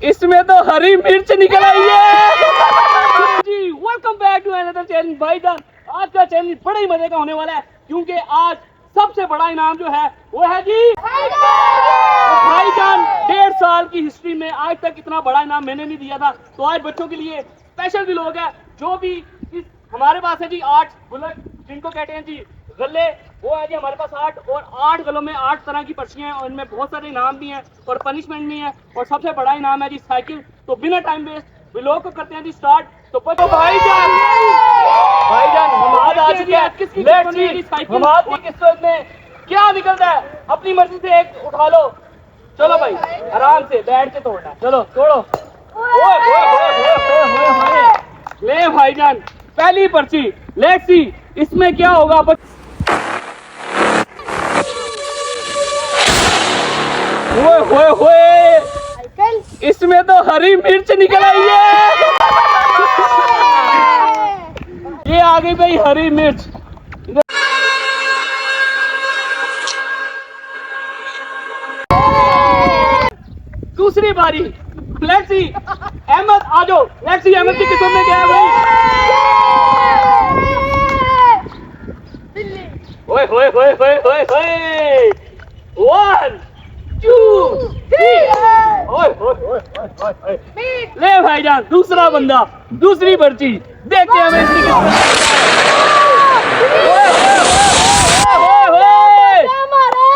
इसमें तो हरी मिर्च निकल आई है जी। Welcome back to another challenge भाईजान। आज का चैलेंज बड़े ही मजे का होने वाला है क्योंकि आज सबसे बड़ा इनाम जो है वो है जी भाईजान। 1.5 साल की हिस्ट्री में आज तक इतना बड़ा इनाम मैंने नहीं दिया था। तो आज बच्चों के लिए स्पेशल भी लोग हैं जो भी हमारे पास है जी 8 गुल्लक जिनको कहते हैं जी गले, वो है जी हमारे पास 8 और 8 गलों में 8 तरह की पर्चियां हैं और इनमें बहुत सारे इनाम भी हैं और पनिशमेंट भी है और सबसे बड़ा इनाम है जी साइकिल। तो बिना टाइम वेस्ट व्लॉग को करते हैं जी स्टार्ट। तो भाईजान हम आज आ चुके हैं। हम आज की किस्मत में क्या निकलता है अपनी मर्जी से एक उठा लो। चलो भाई आराम से बैठ के तोड़ना है। चलो तोड़ो। ले भाईजान पहली पर्ची। लेट्स सी इसमें क्या होगा। ओए इसमें तो हरी मिर्च निकल आई है। ये आ गई भाई हरी मिर्च। दूसरी बारी। लेट्स सी अहमद आ जाओ। लेट्स सी अहमद की किस्मत में क्या है भाई। ओए 1 2 3 ले भाईजान दूसरा बंदा दूसरी पर्ची। देखते हैं हमें इसकी किस्मत।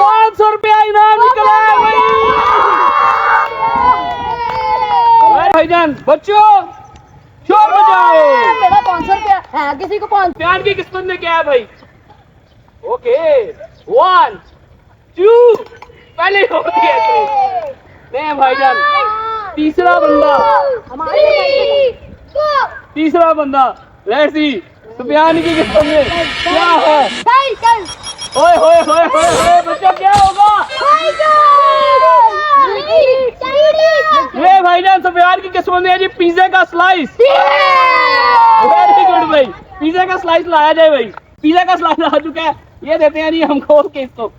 500 रुपया इनाम निकला है भाई। भाईजान बच्चों शोर बजाओ। मेरा 500 रुपया है, किसी को 500। प्यार की किस्मत में क्या है भाई। ओके 1 2 पहले हो गया नहीं भाईजान। तीसरा बंदा लेट्स सी सुफियान की किस्मत में क्या है। ओए बच्चा क्या होगा। ये भाईजान सुफियान की किस्मत में है जी पिज्जा का स्लाइस। वेरी गुड भाई पिज्जा का स्लाइस लाया जाए भाई। पिज्जा का स्लाइस आ चुका है। ये देते हैं जी हम खोल के इसको।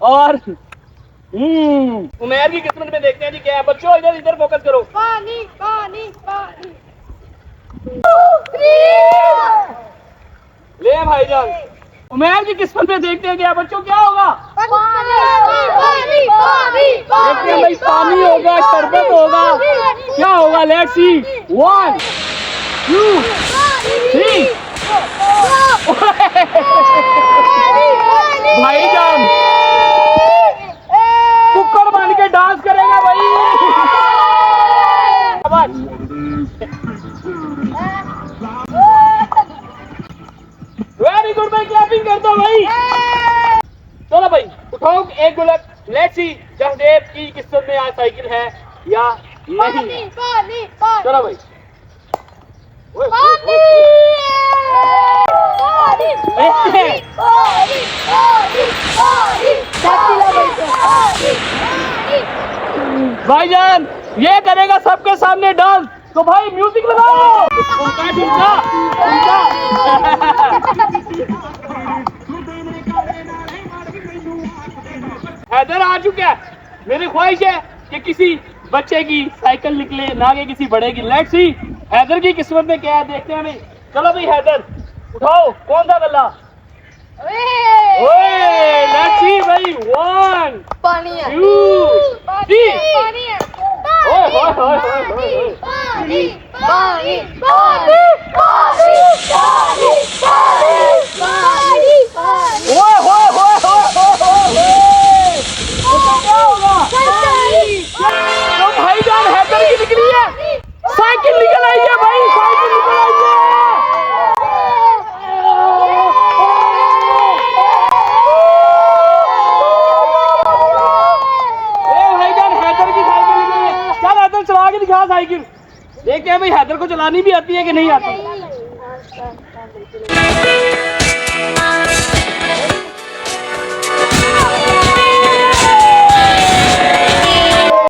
और उमेर की किस्मत में देखते हैं जी क्या है। बच्चों इधर फोकस करो। पानी ले भाईजान उमेर की किस्मत में देखते हैं क्या बच्चों क्या होगा। देखते हैं भाई पानी होगा शरबत होगा क्या होगा। लेट्स सी 1 2 3 भाईजान कुकर बन के डांस करेगा भाई। वेरी गुड भाई क्लैपिंग करता भाई। चलो भाई उठाओ एक गुल्लक। लेट्स सी जसदेव की किस्मत में आज साइकिल है या नहीं। चलो भाई भाईजान ये करेगा सबके सामने डांस। तो भाई म्यूजिक लगाओ। हैदर आ चुका है। मेरी ख्वाहिश है कि किसी बच्चे की साइकिल निकले ना कि किसी बड़े की। लेट्स सी हैदर की किस्मत में क्या है देखते हैं हमें। चलो भाई हैदर उठाओ कौन सा गला। लेट्स सी भाई 1 2 3 तो भाईजान हैदर की निकली है साइकिल निकल आई है भाई। साइकिल निकल आई है। भाईजान हैदर की साइकिल निकली है। चल हैदर चला के दिखा साइकिल। देखते हैं भाई हैदर को चलानी भी आती है कि नहीं आती।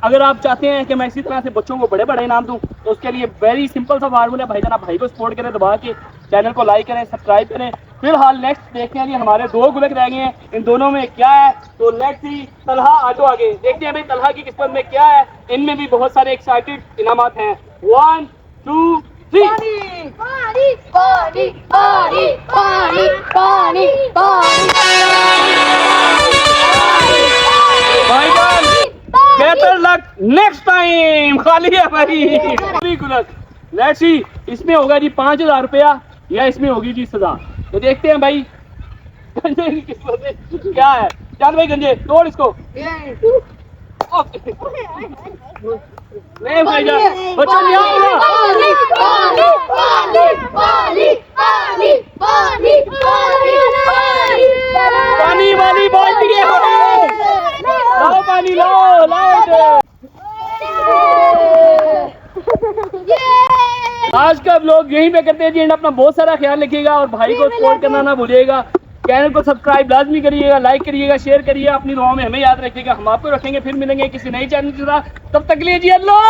अगर आप चाहते हैं कि मैं इसी तरह से बच्चों को बड़े बड़े इनाम दूं तो उसके लिए वेरी सिंपल सा फार्मूला है भाईजान। आप भाई को सपोर्ट करें, दबा के चैनल को लाइक करें, सब्सक्राइब करें फिलहाल नेक्स्ट देखते हैं जी, हमारे 2 गुलक रह गए हैं, इन दोनों में क्या है। तो लेट्स सी, तलहा आजो आगे देखते हैं भाई तलहा की किस्मत में क्या है। इनमें भी बहुत सारे एक्साइटेड इनामात हैं। 1 2 3। पानी पानी पानी पानी पानी पानी पानी भाईजान बेहतर लक नेक्स्ट टाइम। खाली है भाई पूरी गुलक। लेट्स सी, इसमें होगा जी 5000 रुपया या इसमें होगी जी सजा। तो देखते हैं भाई गंजे की किस्मत में क्या है। चल भाई गंजे तोड़ इसको। नहीं भाईजान बच्चा नहीं आऊंगा। पानी पानी पानी पानी पानी पानी पानी वाली बाल्टी है लाओ पानी लाओ लाओ। आज का व्लॉग यहीं पे करते हैं जी। अपना बहुत सारा ख्याल रखिएगा और भाई को सपोर्ट करना ना भूलिएगा। चैनल को सब्सक्राइब लाजमी करिएगा, लाइक करिएगा, शेयर करिए। अपनी दुआओं में हमें याद रखिएगा। हम आपको रखेंगे, फिर मिलेंगे किसी नई चैनल के साथ। तब तक के लिए जी अल्लाह।